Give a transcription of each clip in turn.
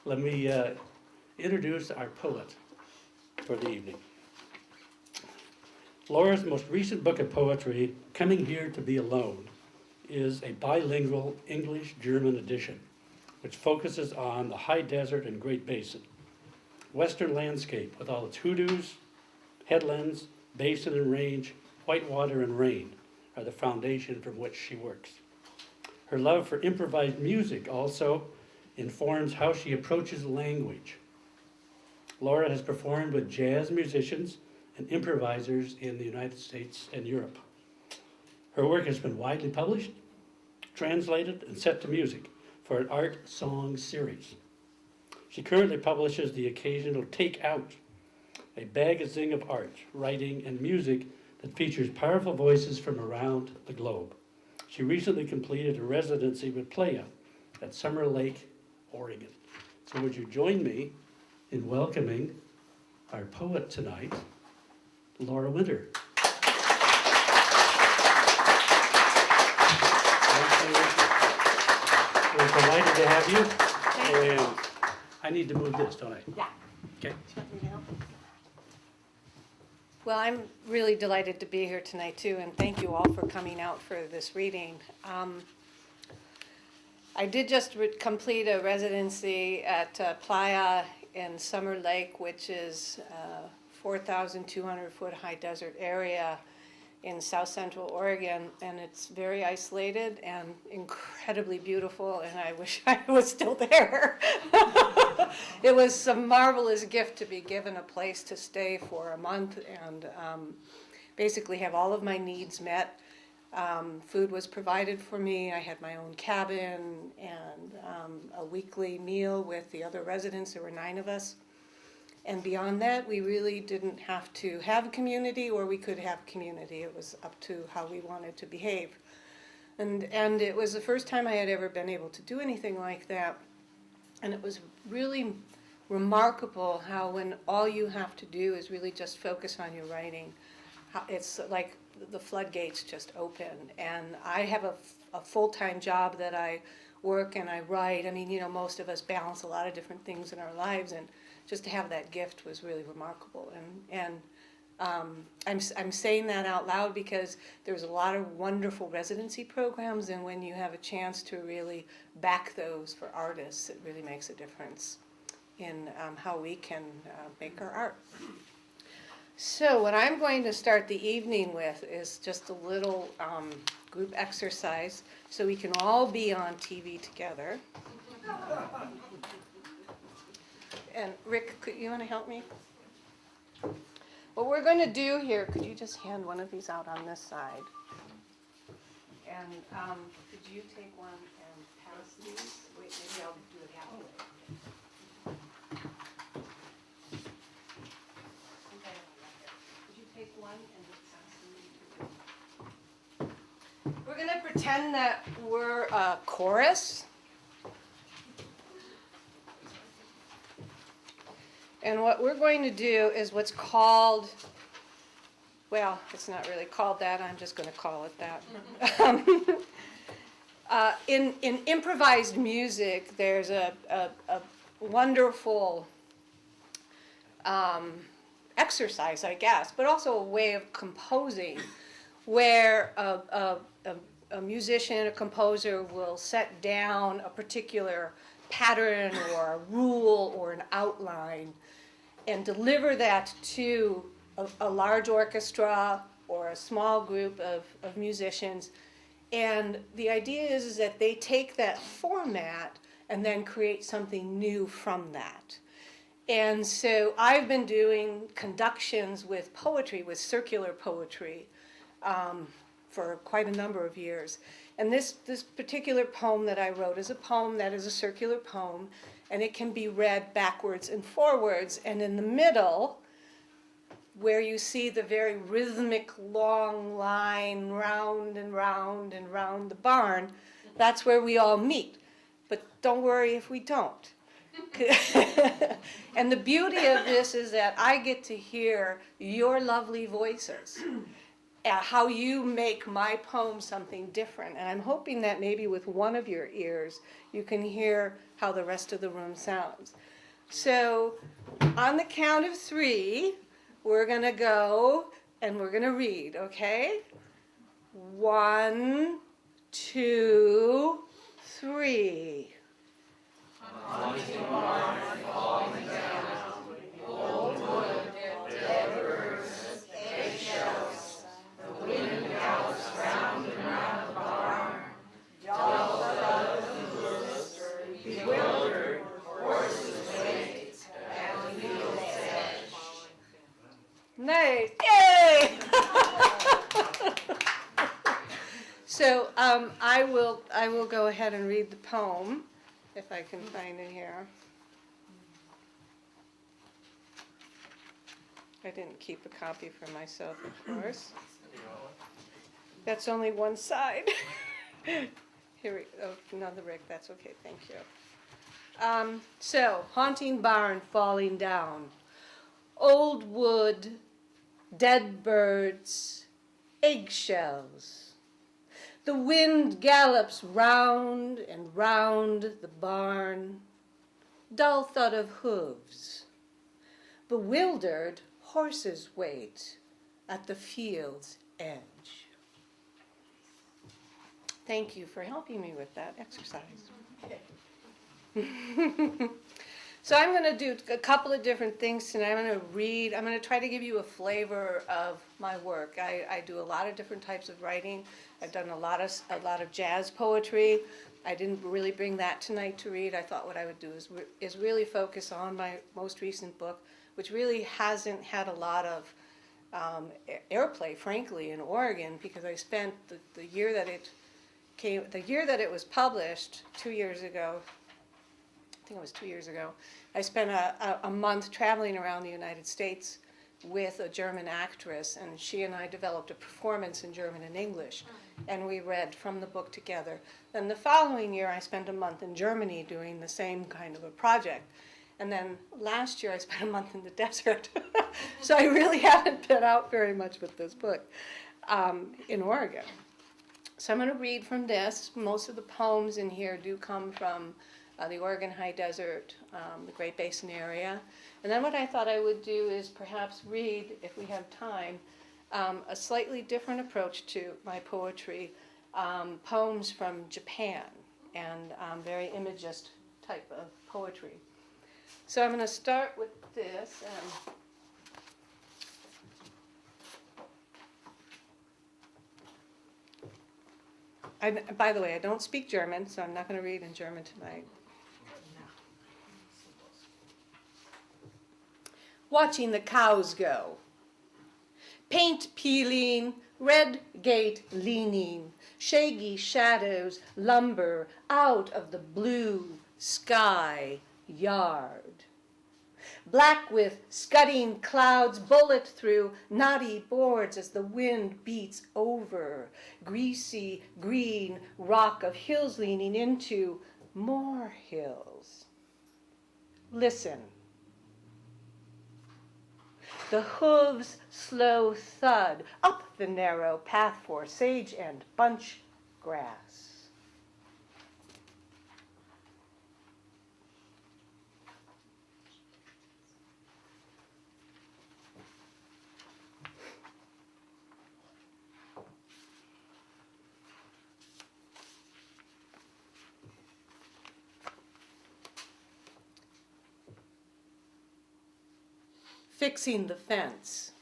let me introduce our poet for the evening. Laura's most recent book of poetry, Coming Here to Be Alone, is a bilingual English-German edition, which focuses on the high desert and Great Basin, western landscape with all its hoodoos, headlands, basin and range, whitewater and rain are the foundation from which she works. Her love for improvised music also informs how she approaches language. Laura has performed with jazz musicians and improvisers in the United States and Europe. Her work has been widely published, translated, and set to music for an art song series. She currently publishes the occasional Take Out, a magazine of art, writing, and music that features powerful voices from around the globe. She recently completed a residency with Playa at Summer Lake, Oregon. So would you join me in welcoming our poet tonight, Laura Winter. We're delighted to have you. And I need to move this, don't I? Yeah. Okay. Well, I'm really delighted to be here tonight too, and thank you all for coming out for this reading. I did just complete a residency at Playa in Summer Lake, which is 4,200 foot high desert area in south central Oregon, and it's very isolated and incredibly beautiful, and I wish I was still there. It was a marvelous gift to be given a place to stay for a month and basically have all of my needs met. Food was provided for me. I had my own cabin and a weekly meal with the other residents. There were 9 of us. And beyond that, we really didn't have to have a community, or we could have community. It was up to how we wanted to behave. And it was the first time I had ever been able to do anything like that. And it was really remarkable how when all you have to do is really just focus on your writing, it's like the floodgates just open. And I have a full-time job that I work and I write. I mean, you know, most of us balance a lot of different things in our lives, and just to have that gift was really remarkable. And I'm saying that out loud because there's a lot of wonderful residency programs, and when you have a chance to really back those for artists, it really makes a difference in how we can make our art. So what I'm going to start the evening with is just a little group exercise so we can all be on TV together. And Rick, you want to help me? What we're going to do here, could you just hand one of these out on this side? And could you take one and pass these? Wait, maybe I'll do it halfway. Okay. Could you take one and just pass them? We're going to pretend that we're a chorus. And what we're going to do is what's called, well, it's not really called that, I'm just going to call it that. In improvised music, there's a wonderful exercise, I guess, but also a way of composing where a musician, a composer will set down a particular pattern or a rule or an outline and deliver that to a large orchestra or a small group of musicians. And the idea is that they take that format and then create something new from that. And so I've been doing conductions with poetry, with circular poetry, for quite a number of years. And this particular poem that I wrote is a poem that is a circular poem, and it can be read backwards and forwards. And in the middle, where you see the very rhythmic long line round and round and round the barn, that's where we all meet. But don't worry if we don't. And the beauty of this is that I get to hear your lovely voices. how you make my poem something different. And I'm hoping that maybe with one of your ears, you can hear how the rest of the room sounds. So on the count of 3, we're going to go and we're going to read, okay? 1, 2, 3. Nice, yay! So I will go ahead and read the poem, if I can find it here. I didn't keep a copy for myself, of course. That's only one side. Here we go. Another Rick. That's okay. Thank you. So, haunting barn falling down. Old wood, dead birds, eggshells. The wind gallops round and round the barn. Dull thud of hooves. Bewildered horses wait at the field's edge. Thank you for helping me with that exercise. So I'm going to do a couple of different things tonight. I'm going to try to give you a flavor of my work. I do a lot of different types of writing. I've done a lot of jazz poetry. I didn't really bring that tonight to read. I thought what I would do is really focus on my most recent book, which really hasn't had a lot of airplay, frankly, in Oregon, because I spent the year that it was published 2 years ago. I think it was 2 years ago. I spent a month traveling around the United States with a German actress, and she and I developed a performance in German and English, and we read from the book together. Then the following year, I spent a month in Germany doing the same kind of a project. And then last year, I spent a month in the desert. So I really haven't been out very much with this book in Oregon. So I'm going to read from this. Most of the poems in here do come from the Oregon High Desert, the Great Basin area. And then what I thought I would do is perhaps read, if we have time, a slightly different approach to my poetry, poems from Japan, and very imagist type of poetry. So I'm going to start with this. By the way, I don't speak German, so I'm not going to read in German tonight. Watching the cows go. Paint peeling, red gate leaning, shaggy shadows lumber out of the blue sky yard. Black with scudding clouds bullet through knotty boards as the wind beats over. Greasy green rock of hills leaning into more hills. Listen. The hooves' slow thud up the narrow path for sage and bunch grass. Fixing the fence.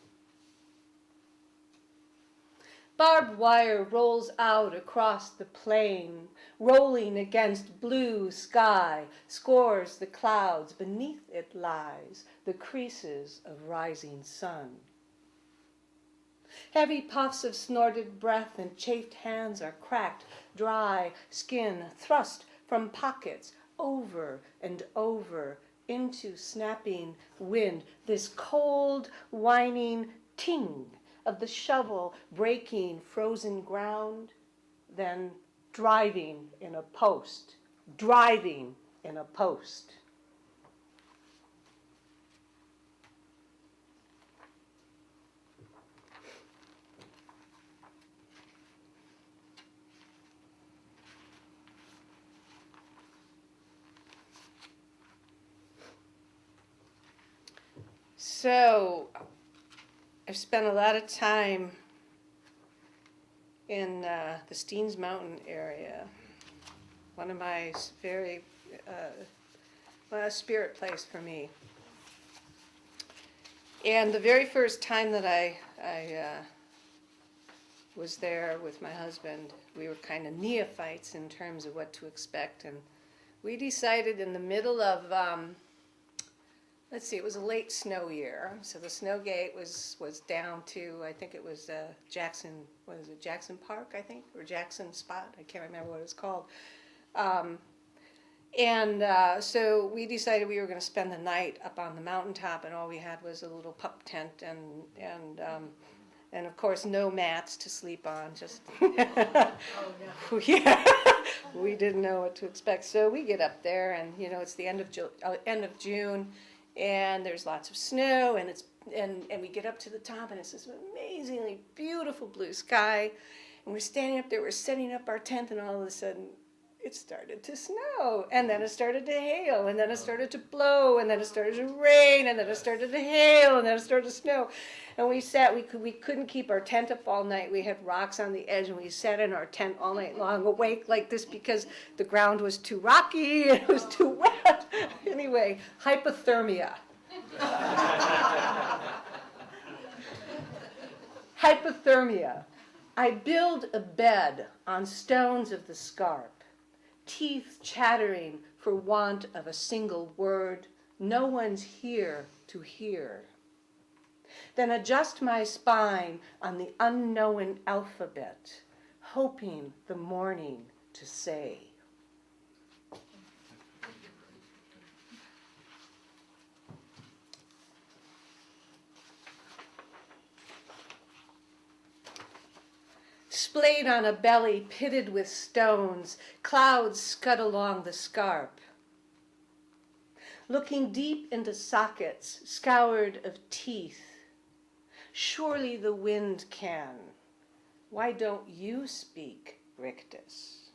Barbed wire rolls out across the plain, rolling against blue sky, scores the clouds. Beneath it lies the creases of rising sun. Heavy puffs of snorted breath and chafed hands are cracked, dry skin thrust from pockets over and over into snapping wind, this cold, whining ting of the shovel breaking frozen ground, then driving in a post. So, I've spent a lot of time in the Steens Mountain area. One of my very spirit place for me. And the very first time that I was there with my husband, we were kind of neophytes in terms of what to expect, and we decided in the middle of let's see, it was a late snow year, so the snow gate was down to, I think it was Jackson, what is it, Jackson Park, I think, or Jackson Spot, I can't remember what it was called. So we decided we were going to spend the night up on the mountaintop, and all we had was a little pup tent and of course no mats to sleep on, just Oh, no. yeah. We didn't know what to expect. So we get up there, and you know, it's the end of June, and there's lots of snow, and we get up to the top, and it's this amazingly beautiful blue sky, and we're standing up there, we're setting up our tent, and all of a sudden it started to snow, and then it started to hail, and then it started to blow, and then it started to rain, and then it started to hail, and then it started to snow. And we sat, we couldn't keep our tent up all night. We had rocks on the edge, and we sat in our tent all night long, awake like this, because the ground was too rocky, and it was too wet. Anyway, hypothermia. Hypothermia. I build a bed on stones of the scarp, teeth chattering for want of a single word. No one's here to hear. Then adjust my spine on the unknown alphabet, hoping the morning to say. Splayed on a belly pitted with stones, clouds scud along the scarp. Looking deep into sockets, scoured of teeth. Surely the wind can. Why don't you speak, Rictus?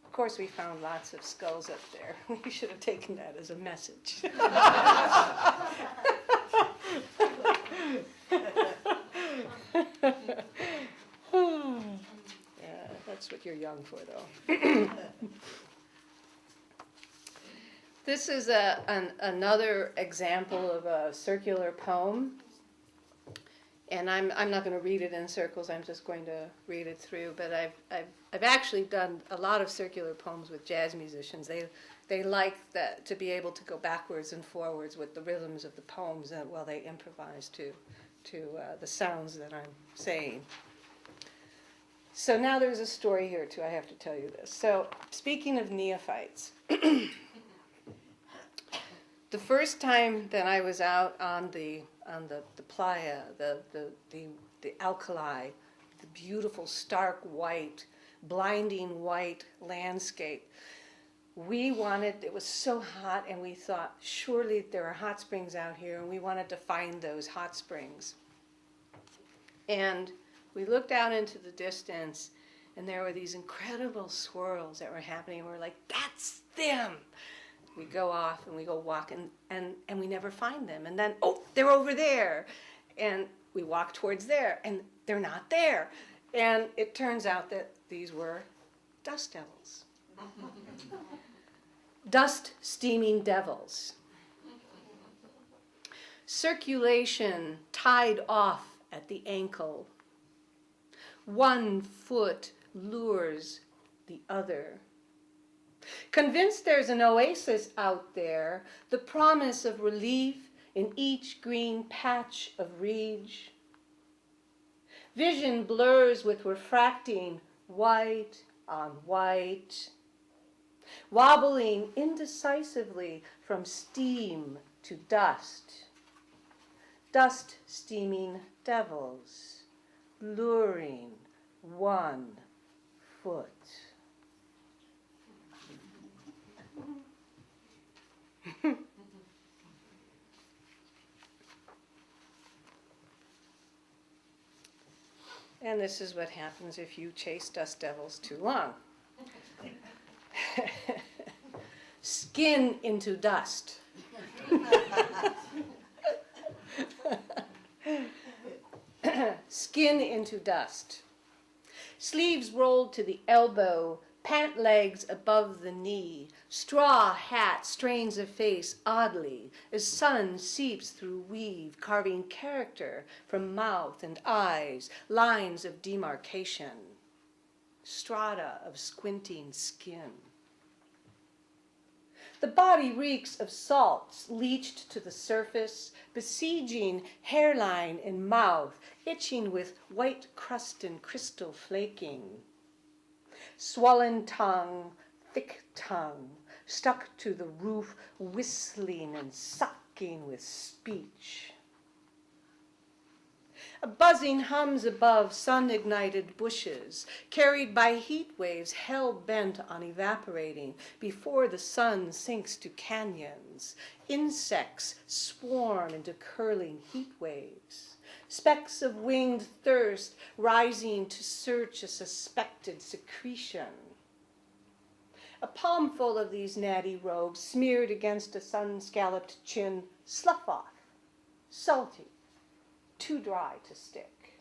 Of course, we found lots of skulls up there. We should have taken that as a message. Yeah, that's what you're young for, though. This is another example of a circular poem. And I'm not going to read it in circles. I'm just going to read it through. But I've actually done a lot of circular poems with jazz musicians. They like that, to be able to go backwards and forwards with the rhythms of the poems while they improvise to the sounds that I'm saying. So now there's a story here too. I have to tell you this. So speaking of neophytes, the first time that I was out on the playa, the alkali, the beautiful stark white, blinding white landscape, it was so hot, and we thought, surely there are hot springs out here, and we wanted to find those hot springs. And we looked out into the distance, and there were these incredible swirls that were happening, and we're like, that's them! We go off and we go walk, and we never find them. And then, oh, they're over there. And we walk towards there, and they're not there. And it turns out that these were dust devils. Dust steaming devils. Circulation tied off at the ankle. One foot lures the other. Convinced there's an oasis out there, the promise of relief in each green patch of reeds. Vision blurs with refracting white on white, wobbling indecisively from steam to dust. Dust steaming devils, luring 1 foot. And this is what happens if you chase dust devils too long. Skin into dust. skin into dust. Sleeves rolled to the elbow, pant legs above the knee, straw hat strains a face oddly as sun seeps through weave, carving character from mouth and eyes, lines of demarcation, strata of squinting skin. The body reeks of salts leached to the surface, besieging hairline and mouth, itching with white crust and crystal flaking. Swollen tongue, thick tongue, stuck to the roof, whistling and sucking with speech. A buzzing hums above sun-ignited bushes, carried by heat waves hell-bent on evaporating before the sun sinks to canyons. Insects swarm into curling heat waves. Specks of winged thirst rising to search a suspected secretion. A palmful of these natty robes smeared against a sun-scalloped chin, slough off, salty, too dry to stick.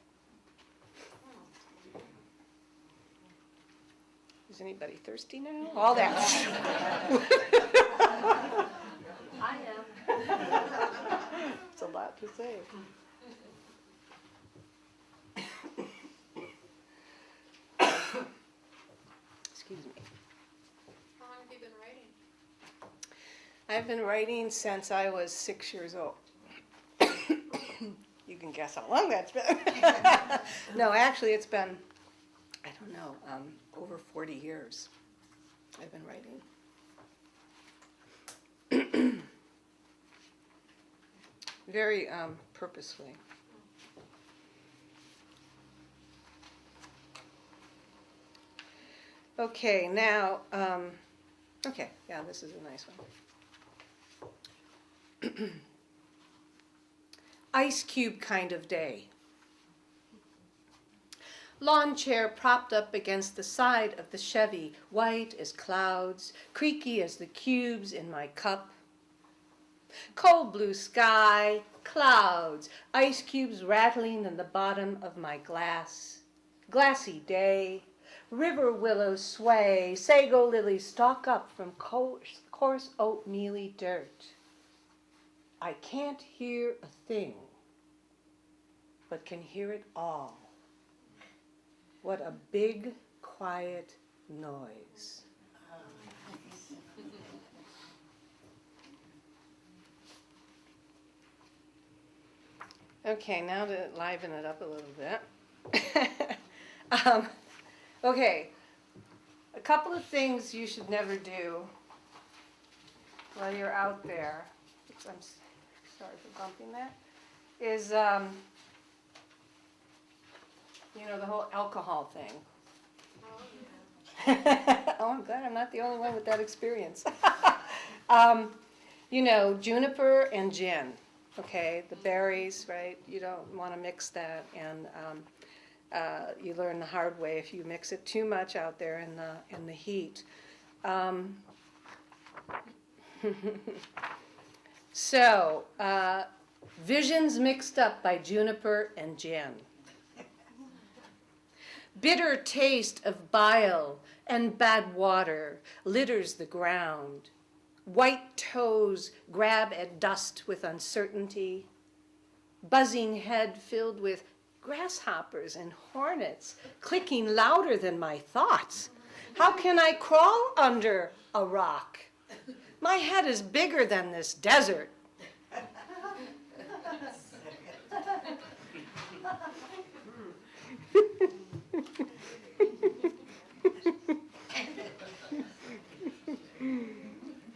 Is anybody thirsty now? All that. I am. It's a lot to say. Excuse me. How long have you been writing? I've been writing since I was 6 years old. You can guess how long that's been. No, actually, it's been, I don't know, over 40 years I've been writing. Very purposefully. Okay, now, okay, yeah, this is a nice one. Ice cube kind of day. Lawn chair propped up against the side of the Chevy, white as clouds, creaky as the cubes in my cup. Cold blue sky, clouds, ice cubes rattling in the bottom of my glass. Glassy day, river willows sway, sago lilies stalk up from coarse oatmeal-y dirt. I can't hear a thing, but can hear it all. What a big, quiet noise. Okay, now to liven it up a little bit. Okay, a couple of things you should never do while you're out there. Oops, I'm sorry for bumping that. Is, you know, the whole alcohol thing. Oh, I'm glad I'm not the only one with that experience. You know, juniper and gin, okay, the berries, right? You don't want to mix that, and you learn the hard way if you mix it too much out there in the heat. So, visions mixed up by juniper and gin. Bitter taste of bile and bad water litters the ground. White toes grab at dust with uncertainty. Buzzing head filled with grasshoppers and hornets, clicking louder than my thoughts. How can I crawl under a rock? My head is bigger than this desert.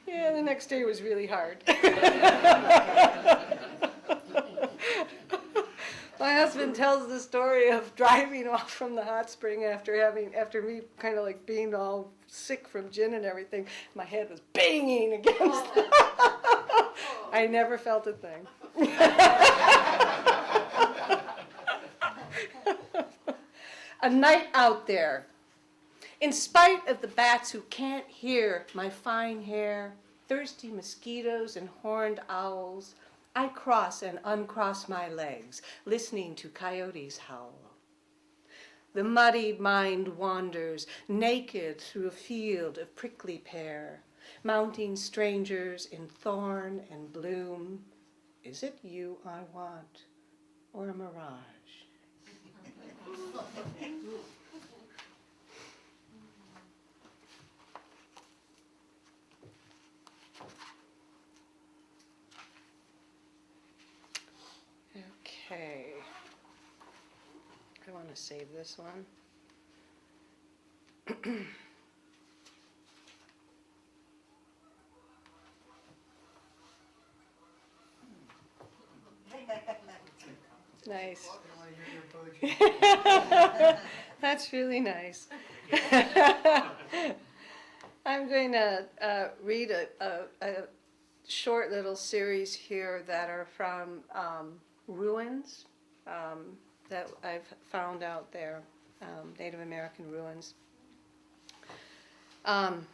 Yeah, the next day was really hard. My husband tells the story of driving off from the hot spring after me kind of like being all sick from gin and everything. My head was banging against. I never felt a thing. A night out there. In spite of the bats who can't hear my fine hair, thirsty mosquitoes and horned owls, I cross and uncross my legs, listening to coyotes howl. The muddied mind wanders, naked through a field of prickly pear, mounting strangers in thorn and bloom. Is it you I want, or a mirage? Okay. I want to save this one. Nice. That's really nice. I'm going to read a short little series here that are from ruins that I've found out there, Native American ruins. And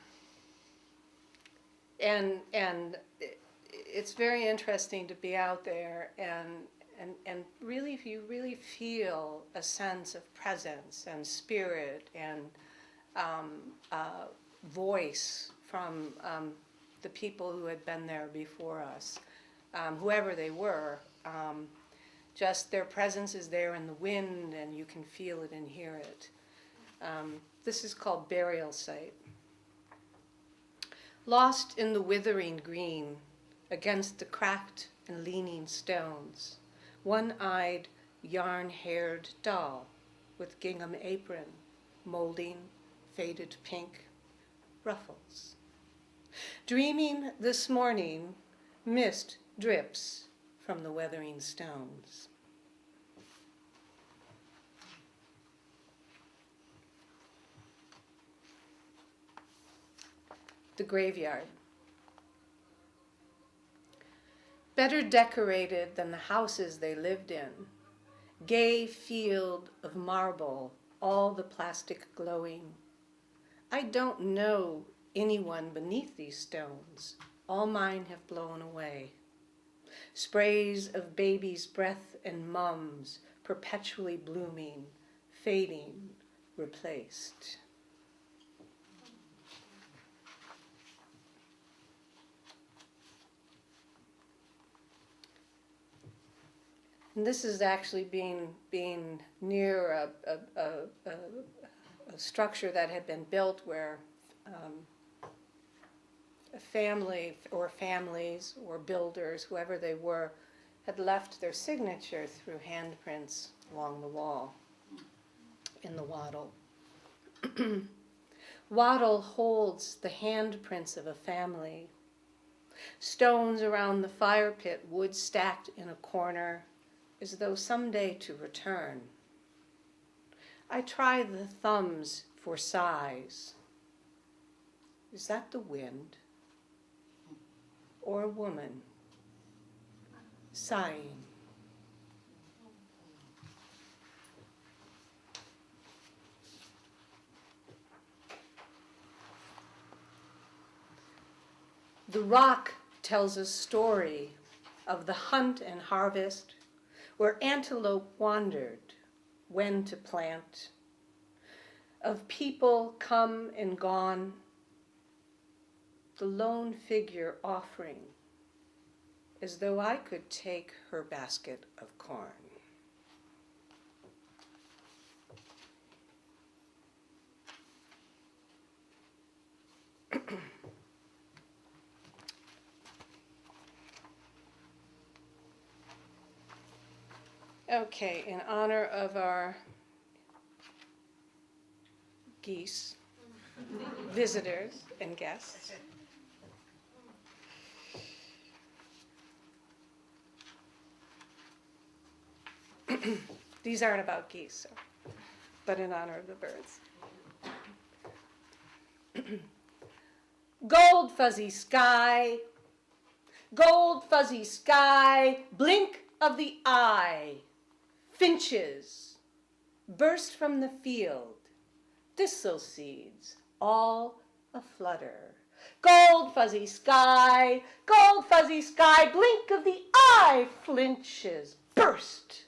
it's very interesting to be out there and really, if you really feel a sense of presence and spirit and voice from the people who had been there before us, whoever they were, just their presence is there in the wind and you can feel it and hear it. This is called Burial Site. Lost in the withering green, against the cracked and leaning stones, one-eyed, yarn-haired doll with gingham apron, molding, faded pink, ruffles. Dreaming this morning, mist drips from the weathering stones. The graveyard. Better decorated than the houses they lived in. Gay field of marble, all the plastic glowing. I don't know anyone beneath these stones. All mine have blown away. Sprays of baby's breath and mums, perpetually blooming, fading, replaced. And this is actually being near a structure that had been built where a family or families or builders, whoever they were, had left their signature through handprints along the wall in the wattle. Wattle holds the handprints of a family. Stones around the fire pit, wood stacked in a corner, as though someday to return. I try the thumbs for sighs. Is that the wind? Or a woman sighing? The rock tells a story of the hunt and harvest, where antelope wandered, when to plant, of people come and gone, the lone figure offering, as though I could take her basket of corn. Okay, in honor of our geese, visitors and guests, these aren't about geese, but in honor of the birds. Gold fuzzy sky, blink of the eye, finches burst from the field, thistle seeds all aflutter, Gold fuzzy sky, blink of the eye, flinches, burst.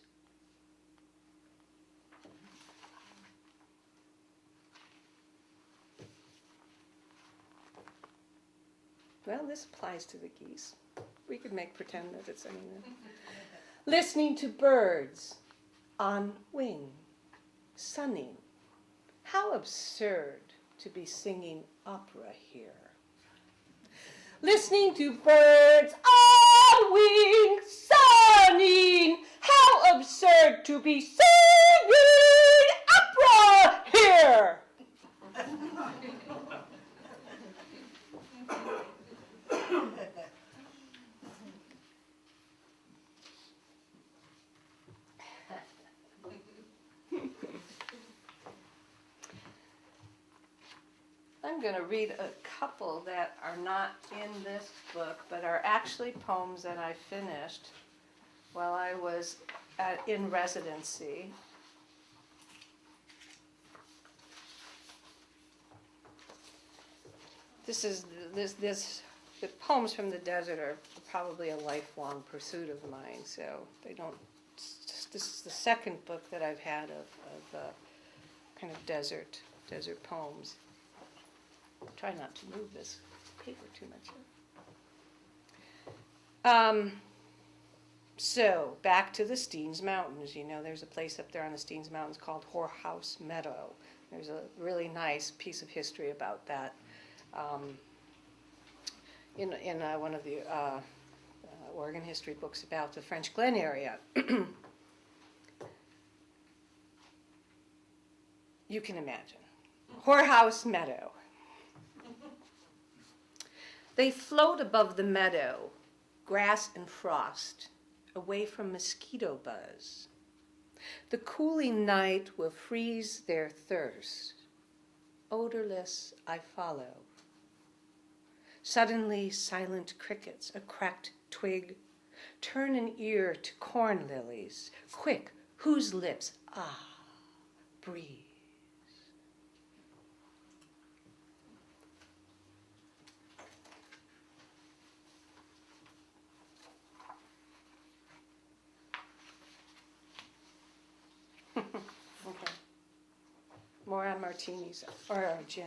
Well, this applies to the geese. We could make pretend that it's anything. Listening to birds on wing, sunning. How absurd to be singing opera here. Listening to birds on wing, sunning. How absurd to be singing opera here. I'm going to read a couple that are not in this book, but are actually poems that I finished while I was in residency. The poems from the desert are probably a lifelong pursuit of mine, so they don't. This is the second book that I've had of kind of desert poems. Try not to move this paper too much. So, back to the Steens Mountains. You know, there's a place up there on the Steens Mountains called Whorehouse Meadow. There's a really nice piece of history about that in one of the Oregon history books about the French Glen area. You can imagine. Whorehouse Meadow. They float above the meadow, grass and frost, away from mosquito buzz. The cooling night will freeze their thirst. Odorless I follow. Suddenly silent crickets, a cracked twig, turn an ear to corn lilies. Quick, whose lips? Ah, breathe. Okay. More on martinis or gin.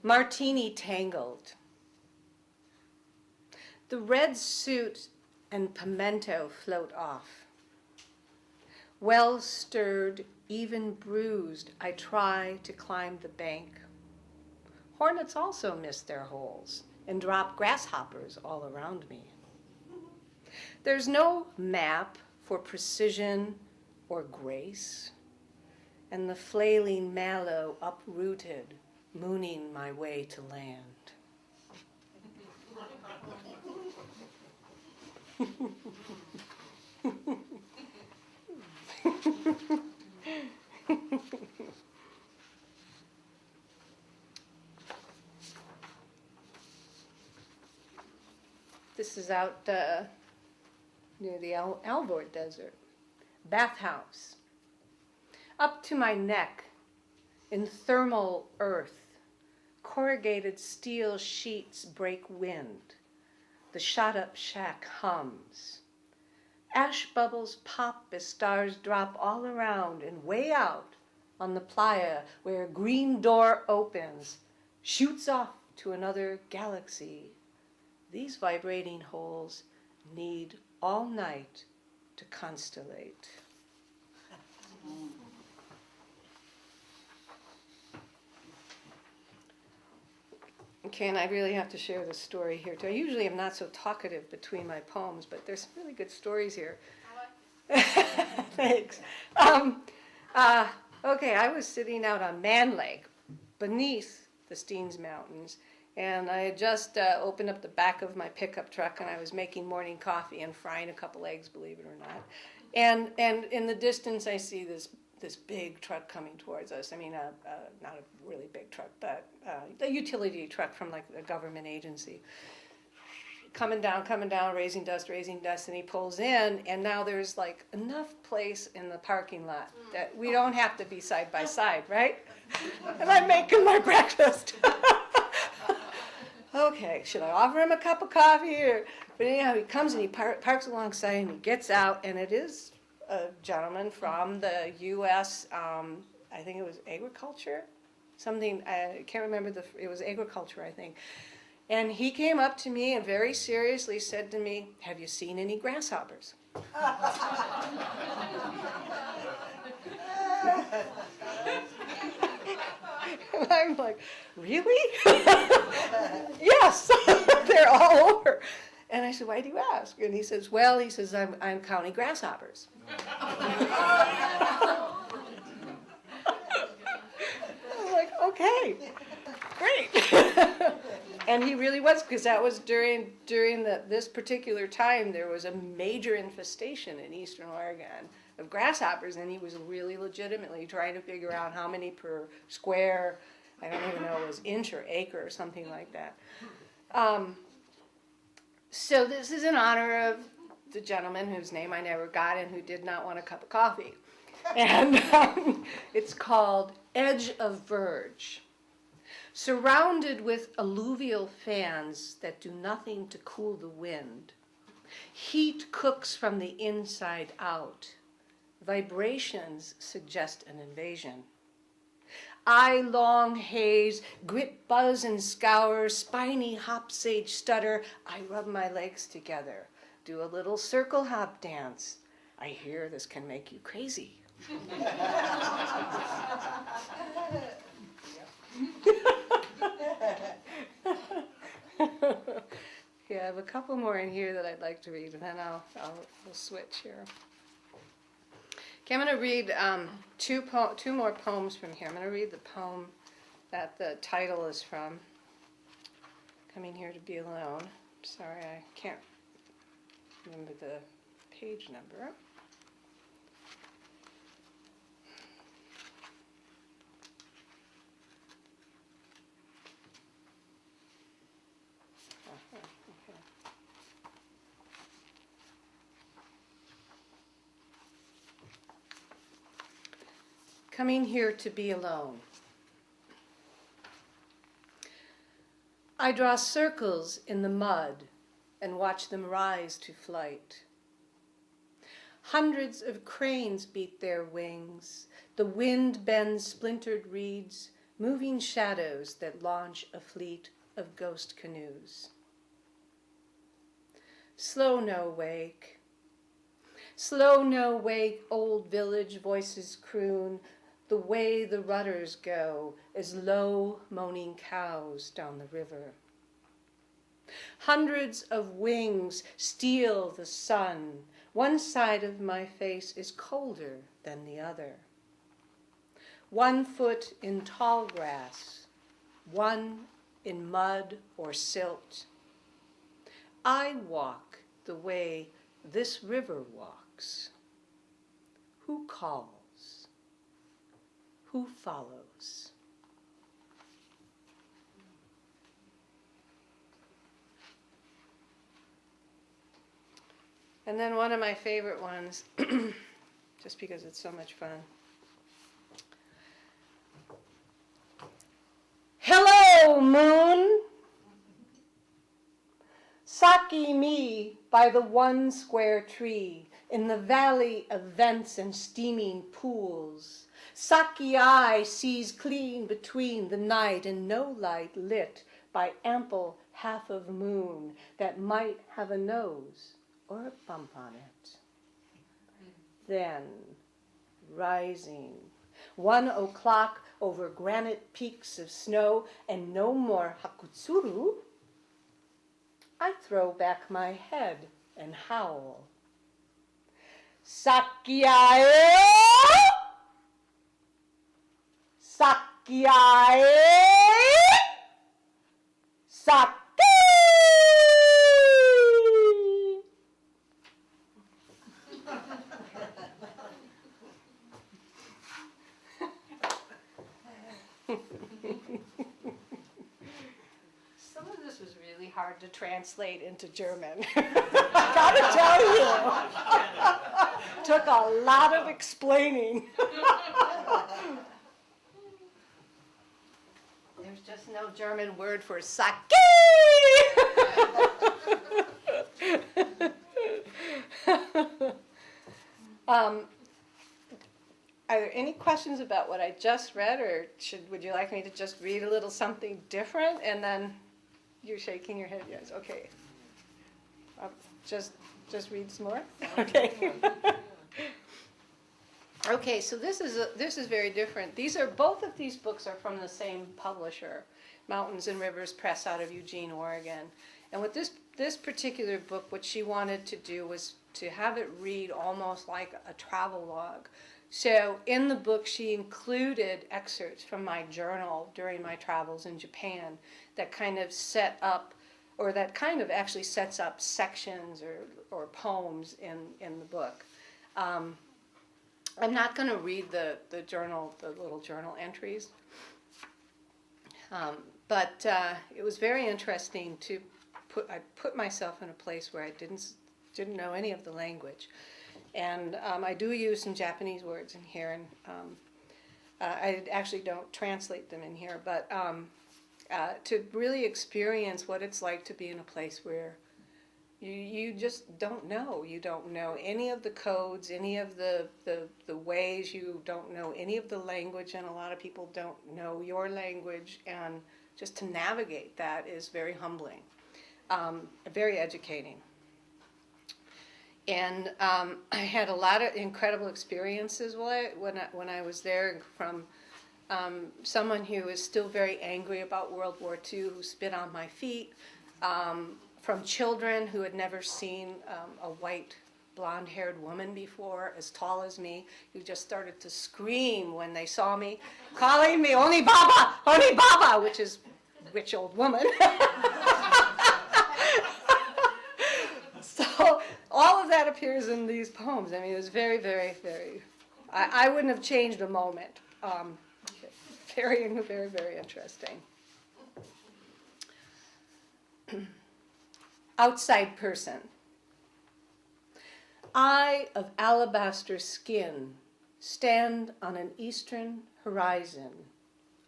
Martini tangled. The red suit and pimento float off. Well stirred, even bruised, I try to climb the bank. Hornets also miss their holes and drop grasshoppers all around me. There's no map for precision or grace, and the flailing mallow uprooted, mooning my way to land. This is out near the Alvord Desert. Bathhouse. Up to my neck in thermal earth, corrugated steel sheets break wind. The shot-up shack hums. Ash bubbles pop as stars drop all around, and way out on the playa where a green door opens, shoots off to another galaxy. These vibrating holes need all night to constellate. Okay, and I really have to share this story here too. I usually am not so talkative between my poems, but there's some really good stories here. Thanks. Okay, I was sitting out on Man Lake beneath the Steens Mountains, and I had just opened up the back of my pickup truck, and I was making morning coffee and frying a couple eggs, believe it or not. And in the distance, I see this big truck coming towards us. I mean, not a really big truck, but a utility truck from like a government agency. Coming down, raising dust, and he pulls in, and now there's like enough place in the parking lot that we don't have to be side by side, right? And I'm taken my breakfast. Okay, should I offer him a cup of coffee? But anyhow, he comes and he parks alongside and he gets out, and it is a gentleman from the U.S., I think it was agriculture, something, I can't remember, it was agriculture, I think. And he came up to me and very seriously said to me, "Have you seen any grasshoppers?" And I'm like, "Really?" "Yes, they're all over." And I said, "Why do you ask?" And he says, "Well," he says, I'm counting grasshoppers." I'm like, "Okay, great." And he really was, because that was during this particular time, there was a major infestation in eastern Oregon of grasshoppers, and he was really legitimately trying to figure out how many per square, I don't even know, it was inch or acre or something like that. So this is in honor of the gentleman whose name I never got and who did not want a cup of coffee. And it's called Edge of Verge. Surrounded with alluvial fans that do nothing to cool the wind, heat cooks from the inside out. Vibrations suggest an invasion. Eye-long haze, grit buzz and scour, spiny hop sage stutter. I rub my legs together, do a little circle hop dance. I hear this can make you crazy. Yeah, I have a couple more in here that I'd like to read, and then I'll switch here. Okay, I'm going to read two more poems from here. I'm going to read the poem that the title is from, Coming Here to Be Alone. Sorry, I can't remember the page number. Coming here to be alone. I draw circles in the mud and watch them rise to flight. Hundreds of cranes beat their wings. The wind bends splintered reeds, moving shadows that launch a fleet of ghost canoes. Slow no wake. Slow no wake, old village voices croon, the way the rudders go as low moaning cows down the river. Hundreds of wings steal the sun. One side of my face is colder than the other. 1 foot in tall grass, one in mud or silt. I walk the way this river walks. Who calls? Who follows? And then one of my favorite ones, just because it's so much fun. Hello, moon! Saki me by the 1 square tree in the valley of vents and steaming pools. Saki eye sees clean between the night and no light lit by ample half of moon that might have a nose or a bump on it. Then, rising, 1 o'clock over granite peaks of snow and no more hakutsuru, I throw back my head and howl. Sakiae! Sakiae! Saki! Some of this was really hard to translate into German. Gotta tell you. Took a lot of explaining. There's just no German word for sake. Are there any questions about what I just read, or would you like me to just read a little something different? And then you're shaking your head, yes. Okay. Just read some more. Okay. Okay. So this is very different. Both of these books are from the same publisher, Mountains and Rivers Press out of Eugene, Oregon. And with this particular book, what she wanted to do was to have it read almost like a travel log. So in the book, she included excerpts from my journal during my travels in Japan that kind of actually sets up sections or poems in the book. I'm not going to read the little journal entries, but it was very interesting to put myself in a place where I didn't know any of the language. And I do use some Japanese words in here, and I actually don't translate them in here, but to really experience what it's like to be in a place where you just don't know. You don't know any of the codes, any of the ways. You don't know any of the language, and a lot of people don't know your language. And just to navigate that is very humbling, very educating. And I had a lot of incredible experiences when I was there, from someone who was still very angry about World War II, who spit on my feet, from children who had never seen a white, blonde-haired woman before, as tall as me, who just started to scream when they saw me, calling me Oni Baba, which is witch old woman. So all of that appears in these poems. I mean, it was very, very, very, I wouldn't have changed a moment. Very, very, very interesting. Outside person. I of alabaster skin stand on an eastern horizon,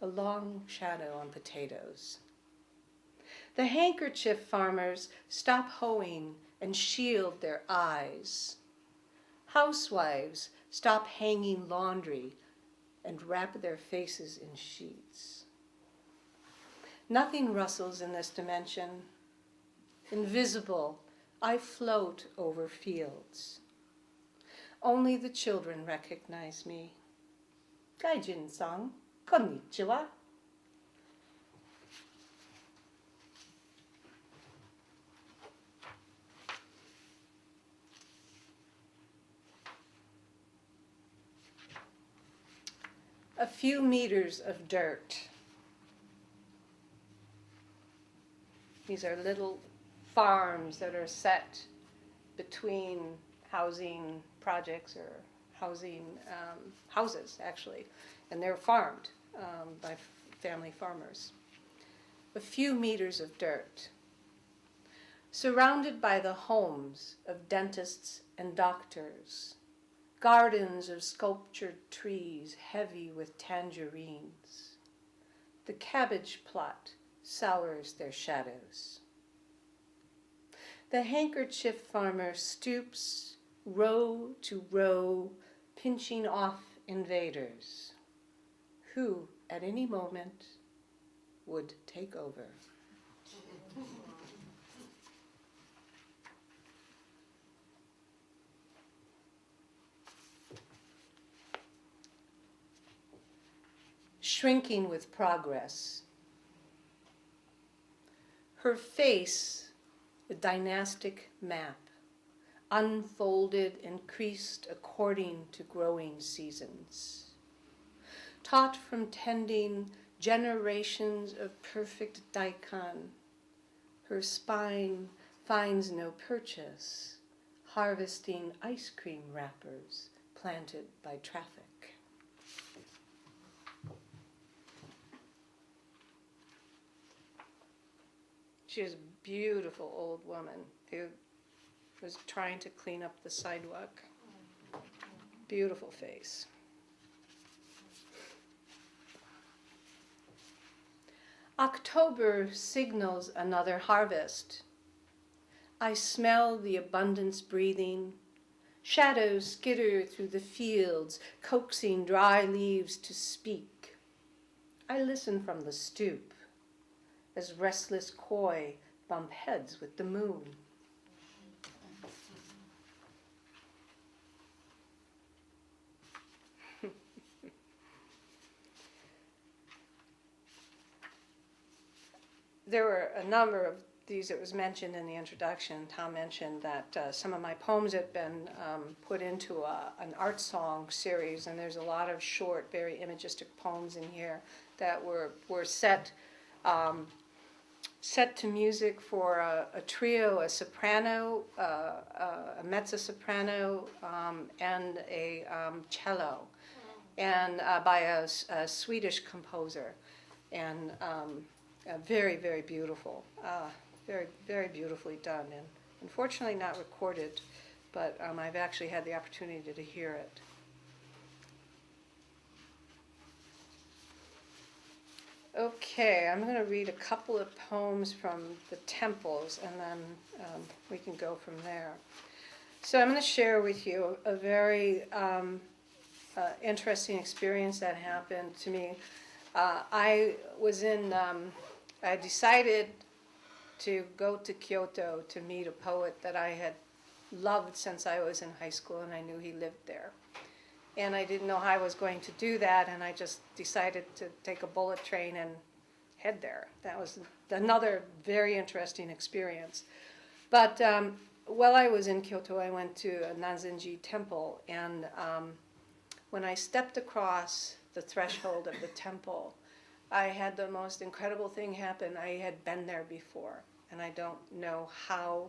a long shadow on potatoes. The handkerchief farmers stop hoeing and shield their eyes. Housewives stop hanging laundry and wrap their faces in sheets. Nothing rustles in this dimension. Invisible, I float over fields. Only the children recognize me. Gaijin-san, konnichiwa. A few meters of dirt. These are little farms that are set between housing projects or houses, actually, and they're farmed by family farmers. A few meters of dirt. Surrounded by the homes of dentists and doctors. Gardens of sculptured trees heavy with tangerines. The cabbage plot sours their shadows. The handkerchief farmer stoops row to row, pinching off invaders, who at any moment would take over. Shrinking with progress. Her face, a dynastic map, unfolded and creased according to growing seasons. Taught from tending generations of perfect daikon, her spine finds no purchase, harvesting ice cream wrappers planted by traffic. She was a beautiful old woman who was trying to clean up the sidewalk. Beautiful face. October signals another harvest. I smell the abundance breathing. Shadows skitter through the fields, coaxing dry leaves to speak. I listen from the stoop as restless koi bump heads with the moon. There were a number of these that was mentioned in the introduction. Tom mentioned that some of my poems had been put into an art song series, and there's a lot of short, very imagistic poems in here that were set to music for a trio, a soprano, a mezzo-soprano, and a cello, and by a Swedish composer, and very, very beautiful, very, very beautifully done, and unfortunately not recorded, but I've actually had the opportunity to hear it. Okay, I'm going to read a couple of poems from the temples, and then we can go from there. So I'm going to share with you a very interesting experience that happened to me. I decided to go to Kyoto to meet a poet that I had loved since I was in high school, and I knew he lived there. And I didn't know how I was going to do that, and I just decided to take a bullet train and head there. That was another very interesting experience. But while I was in Kyoto, I went to a Nanzenji temple, and when I stepped across the threshold of the temple, I had the most incredible thing happen. I had been there before, and I don't know how,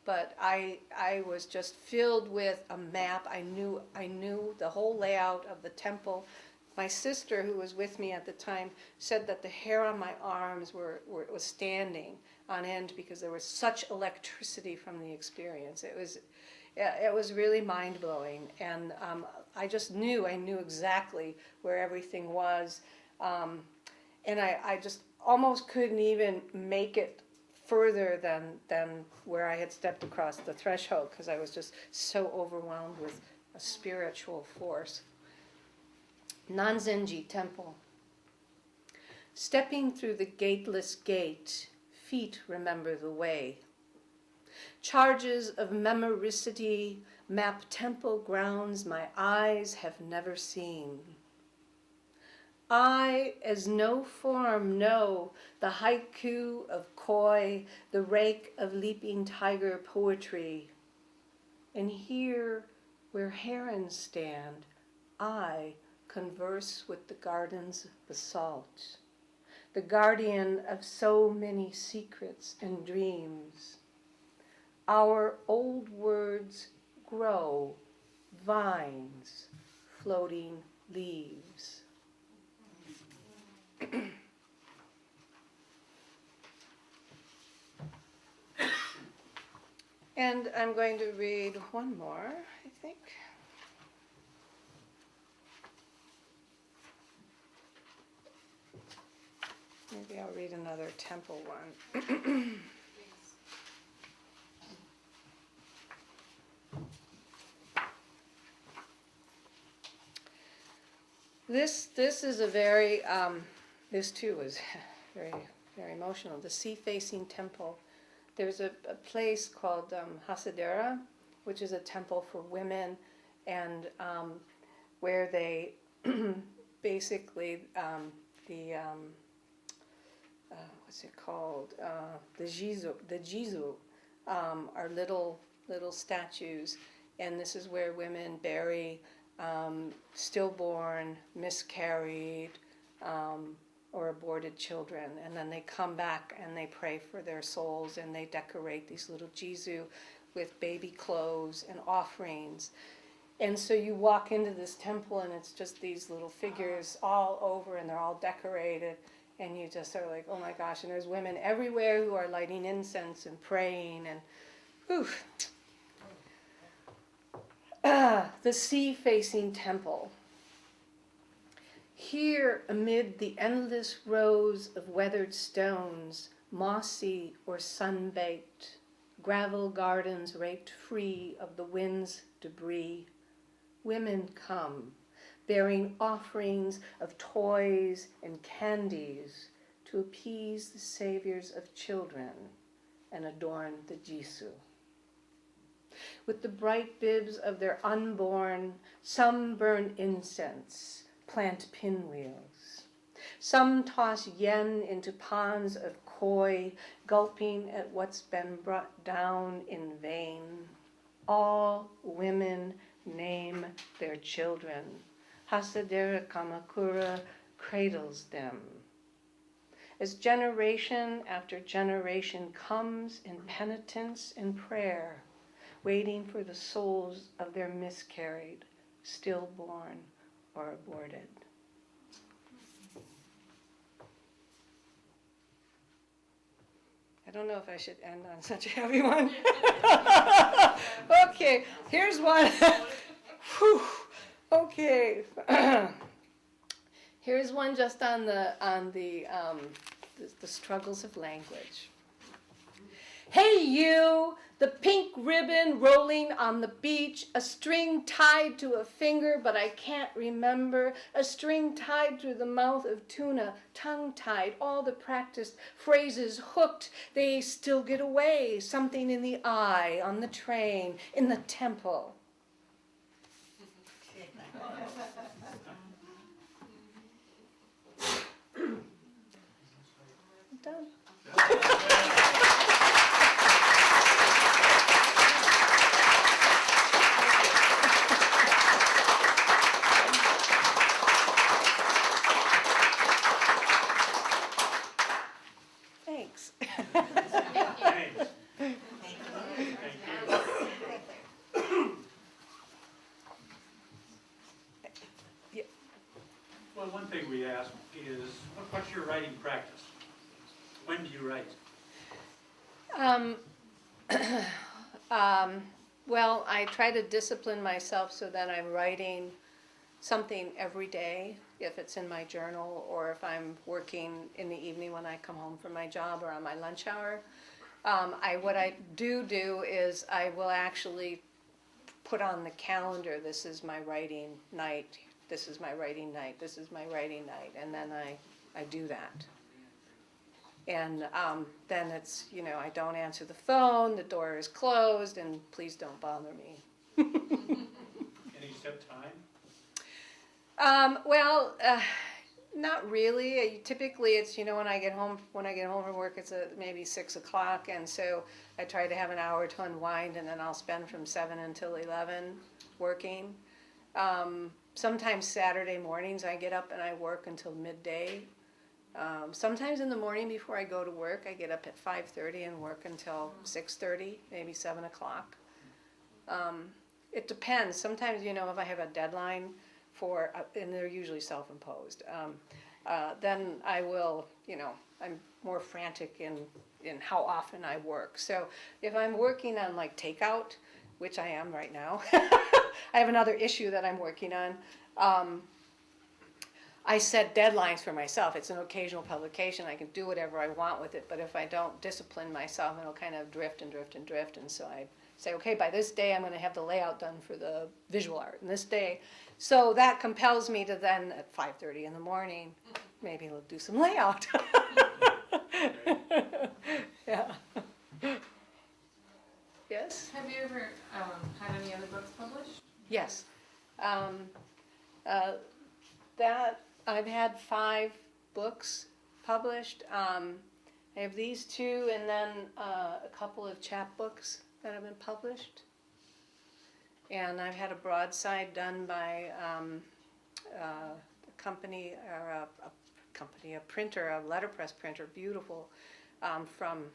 but I was just filled with a map. I knew the whole layout of the temple. My sister, who was with me at the time, said that the hair on my arms was standing on end because there was such electricity from the experience. It was really mind-blowing, and I knew exactly where everything was. And I just almost couldn't even make it further than where I had stepped across the threshold because I was just so overwhelmed with a spiritual force. Nanzenji Temple. Stepping through the gateless gate, feet remember the way. Charges of memoricity map temple grounds my eyes have never seen. I, as no form, know the haiku of koi, the rake of leaping tiger poetry. And here, where herons stand, I converse with the garden's basalt, the guardian of so many secrets and dreams. Our old words grow, vines, floating leaves. And I'm going to read one more, I think. Maybe I'll read another temple one. This is a very, this too was very, very emotional. The sea-facing temple. There's a place called Hasadera, which is a temple for women, and where they basically, what's it called? The Jizu are little statues, and this is where women bury stillborn, miscarried, or aborted children, and then they come back and they pray for their souls, and they decorate these little Jizu with baby clothes and offerings. And so you walk into this temple and it's just these little figures all over, and they're all decorated, and you just are like, oh my gosh, and there's women everywhere who are lighting incense and praying, and oof. The sea-facing temple. Here, amid the endless rows of weathered stones, mossy or sun-baked, gravel gardens raked free of the wind's debris, women come, bearing offerings of toys and candies to appease the saviors of children and adorn the Jisoo. With the bright bibs of their unborn, some burn incense, plant pinwheels. Some toss yen into ponds of koi, gulping at what's been brought down in vain. All women name their children. Hasadera Kamakura cradles them. As generation after generation comes in penitence and prayer, waiting for the souls of their miscarried, stillborn, or aborted. I don't know if I should end on such a heavy one. Okay, here's one. Whew. Okay. Here's one just on the struggles of language. Hey you, the pink ribbon rolling on the beach, a string tied to a finger, but I can't remember, a string tied through the mouth of tuna, tongue-tied, all the practiced phrases hooked, they still get away, something in the eye, on the train, in the temple. Done. Thanks. Thanks. Yeah. Well, one thing we ask is, what's your writing practice? When do you write? Well, I try to discipline myself so that I'm writing something every day, if it's in my journal, or if I'm working in the evening when I come home from my job or on my lunch hour. What I do is I will actually put on the calendar, this is my writing night, this is my writing night, this is my writing night, and then I do that. And then it's, I don't answer the phone, the door is closed, and please don't bother me. Any set time? Not really. Typically, it's when I get home from work, it's maybe 6 o'clock, and so I try to have an hour to unwind, and then I'll spend from 7 until 11 working. Sometimes Saturday mornings I get up and I work until midday. Sometimes in the morning before I go to work, I get up at 5:30 and work until 6:30, maybe 7 o'clock. It depends. Sometimes, if I have a deadline and they're usually self-imposed, then I will, I'm more frantic in how often I work. So if I'm working on like takeout, which I am right now, I have another issue that I'm working on. I set deadlines for myself. It's an occasional publication. I can do whatever I want with it, but if I don't discipline myself, it'll kind of drift and drift and drift. And so I say, okay, by this day I'm going to have the layout done for the visual art, and this day. So that compels me to then, at 5:30 in the morning, maybe we'll do some layout. Yeah. Yes? Have you ever had any other books published? Yes. That I've had 5 books published. I have these 2, and then a couple of chapbooks that have been published. And I've had a broadside done by a company, or a printer, a letterpress printer, beautiful, from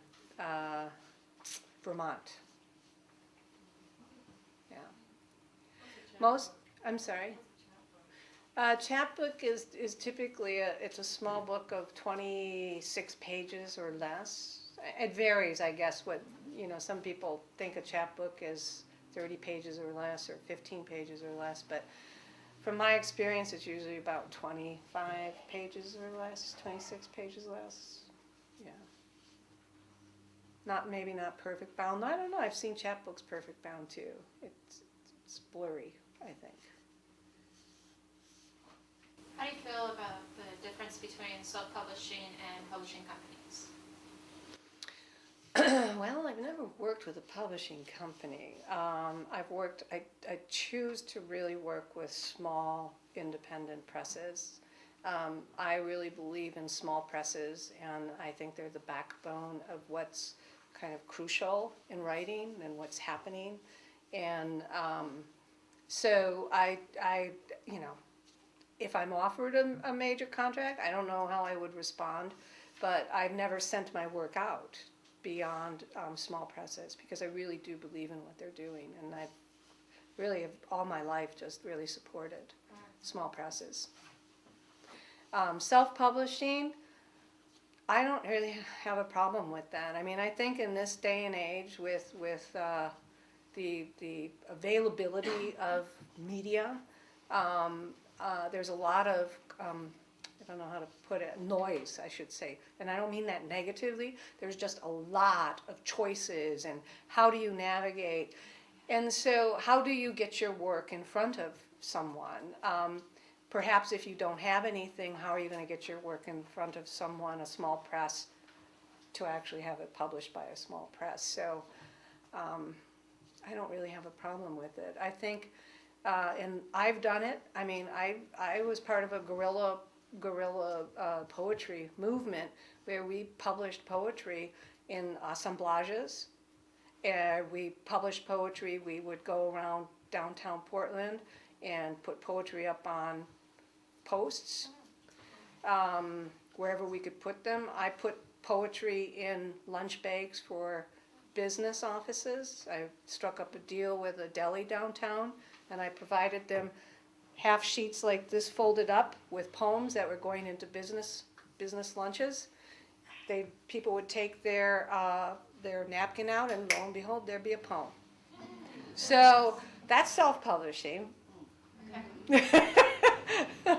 Vermont. Yeah. I'm sorry. Chapbook is typically it's a small book of 26 pages or less. It varies, I guess. Some people think a chapbook is 30 pages or less, or 15 pages or less. But From my experience, it's usually about 25 pages or less, 26 pages less. Yeah. Maybe not perfect bound. I don't know. I've seen chapbooks perfect bound too. It's blurry, I think. How do you feel about the difference between self-publishing and publishing companies? Well, I've never worked with a publishing company. I choose to really work with small independent presses. I really believe in small presses, and I think they're the backbone of what's kind of crucial in writing and what's happening. And so you know, if I'm offered a major contract, I don't know how I would respond, but I've never sent my work out beyond small presses because I really do believe in what they're doing, and I've really all my life just really supported small presses. Self-publishing, I don't really have a problem with that. I mean, I think in this day and age with the availability of media, there's a lot of I don't know how to put it, noise, I should say. And I don't mean that negatively. There's just a lot of choices, and how do you navigate? And so how do you get your work in front of someone? Perhaps if you don't have anything, how are you going to get your work in front of someone, a small press, to actually have it published by a small press? So I don't really have a problem with it. I think, and I've done it. I mean, I was part of a guerrilla poetry movement where we published poetry in assemblages. We published poetry. We would go around downtown Portland and put poetry up on posts wherever we could put them. I put poetry in lunch bags for business offices. I struck up a deal with a deli downtown, and I provided them half sheets like this folded up with poems that were going into business lunches. People would take their napkin out, and lo and behold, there'd be a poem. So that's self-publishing. Okay. I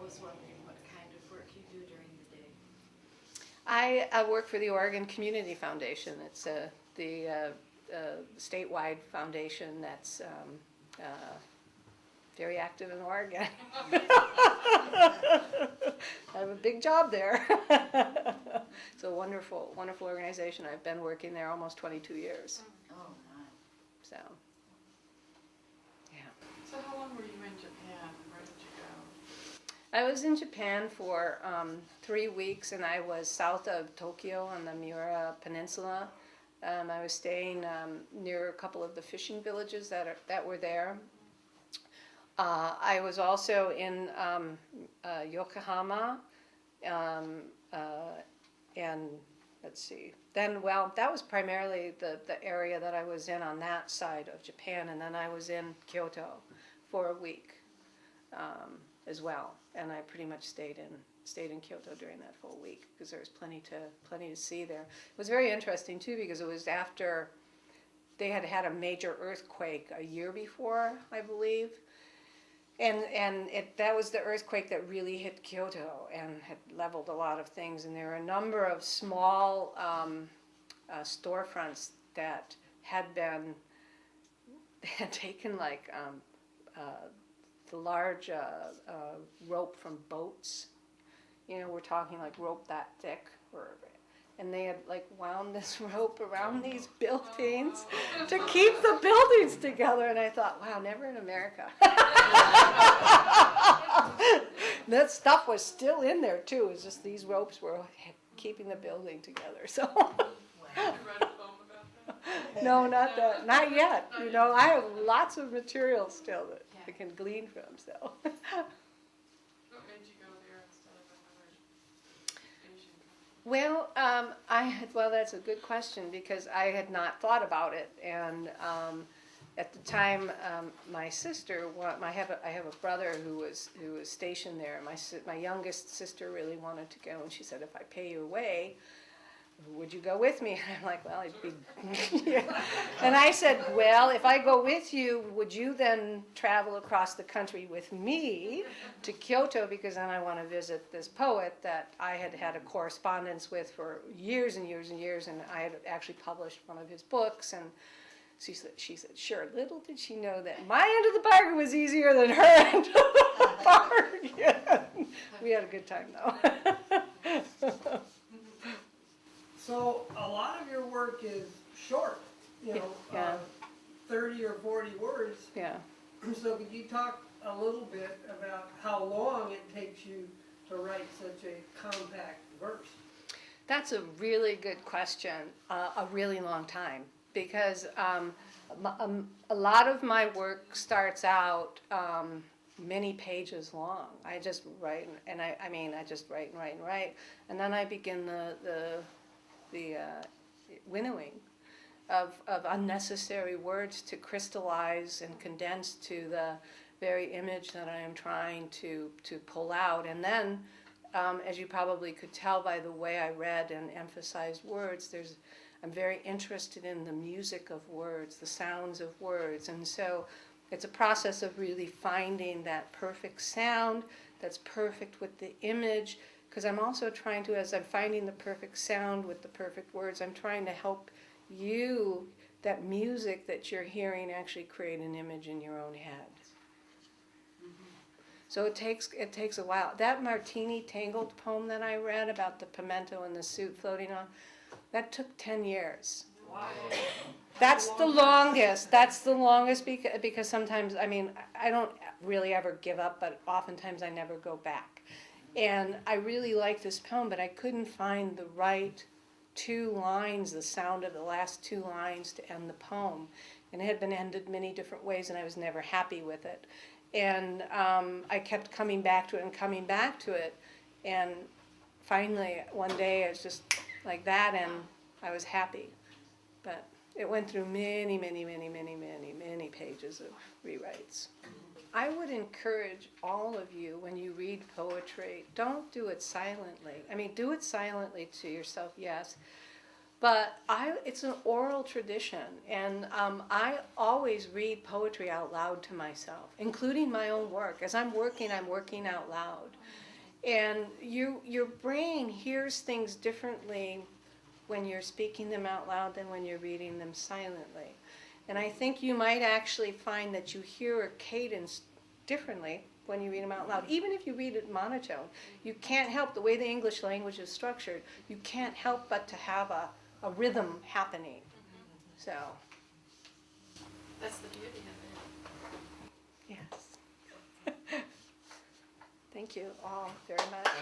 was wondering what kind of work you do during the day. I work for the Oregon Community Foundation. It's the statewide foundation that's very active in Oregon. I have a big job there. It's a wonderful, wonderful organization. I've been working there almost 22 years. Oh, my. So, yeah. So how long were you in Japan? Where did you go? I was in Japan for 3 weeks, and I was south of Tokyo on the Miura Peninsula. I was staying near a couple of the fishing villages that were there. I was also in Yokohama, and let's see. Then, well, that was primarily the area that I was in on that side of Japan, and then I was in Kyoto for a week as well, and I pretty much stayed in Kyoto during that full week because there was plenty to see there. It was very interesting too because it was after they had had a major earthquake a year before, I believe, and that was the earthquake that really hit Kyoto and had leveled a lot of things. And there were a number of small storefronts that had taken like the large rope from boats. You know, we're talking like rope that thick, and they had like wound this rope around these buildings to keep the buildings together. And I thought, wow, never in America. That stuff was still in there too. It's just these ropes were keeping the building together. So. You read a poem about that? No, not that. Not yet. You know, I have lots of material still that I can glean from. So. What made you go there instead of another Asian country? Well, that's a good question because I had not thought about it, and at the time, my sister, I have a brother who was stationed there. My youngest sister really wanted to go, and she said, "If I pay your way, would you go with me? And I'm like, well, I'd be, and I said, well, if I go with you, would you then travel across the country with me to Kyoto? Because then I want to visit this poet that I had had a correspondence with for years and years and years, and I had actually published one of his books, and she said, sure. Little did she know that my end of the bargain was easier than her end of the bargain. We had a good time, though. So a lot of your work is short, you know, Yeah. 30 or 40 words. Yeah. So could you talk a little bit about how long it takes you to write such a compact verse? That's a really good question, a really long time, because a lot of my work starts out many pages long. I just write, and I just write and write and write, and then I begin the winnowing of unnecessary words to crystallize and condense to the very image that I am trying to pull out. And then, as you probably could tell by the way I read and emphasized words, I'm very interested in the music of words, the sounds of words. And so it's a process of really finding that perfect sound that's perfect with the image, because I'm also trying to, as I'm finding the perfect sound with the perfect words, I'm trying to help you, that music that you're hearing, actually create an image in your own head. So it takes a while. That Martini Tangled poem that I read about the pimento and the suit floating on, that took 10 years. Wow. That's the longest. That's the longest because sometimes, I don't really ever give up, but oftentimes I never go back. And I really like this poem, but I couldn't find the right 2 lines, the sound of the last 2 lines to end the poem. And it had been ended many different ways, and I was never happy with it. And I kept coming back to it and coming back to it. And finally, one day, it was just like that, and I was happy. But it went through many, many, many, many, many, many pages of rewrites. I would encourage all of you, when you read poetry, don't do it silently. Do it silently to yourself, yes. But it's an oral tradition, and I always read poetry out loud to myself, including my own work. As I'm working out loud. And your brain hears things differently when you're speaking them out loud than when you're reading them silently. And I think you might actually find that you hear a cadence differently when you read them out loud. Even if you read it monotone, you can't help, the way the English language is structured, you can't help but to have a rhythm happening. So, That's the beauty of it. yes. Thank you all very much.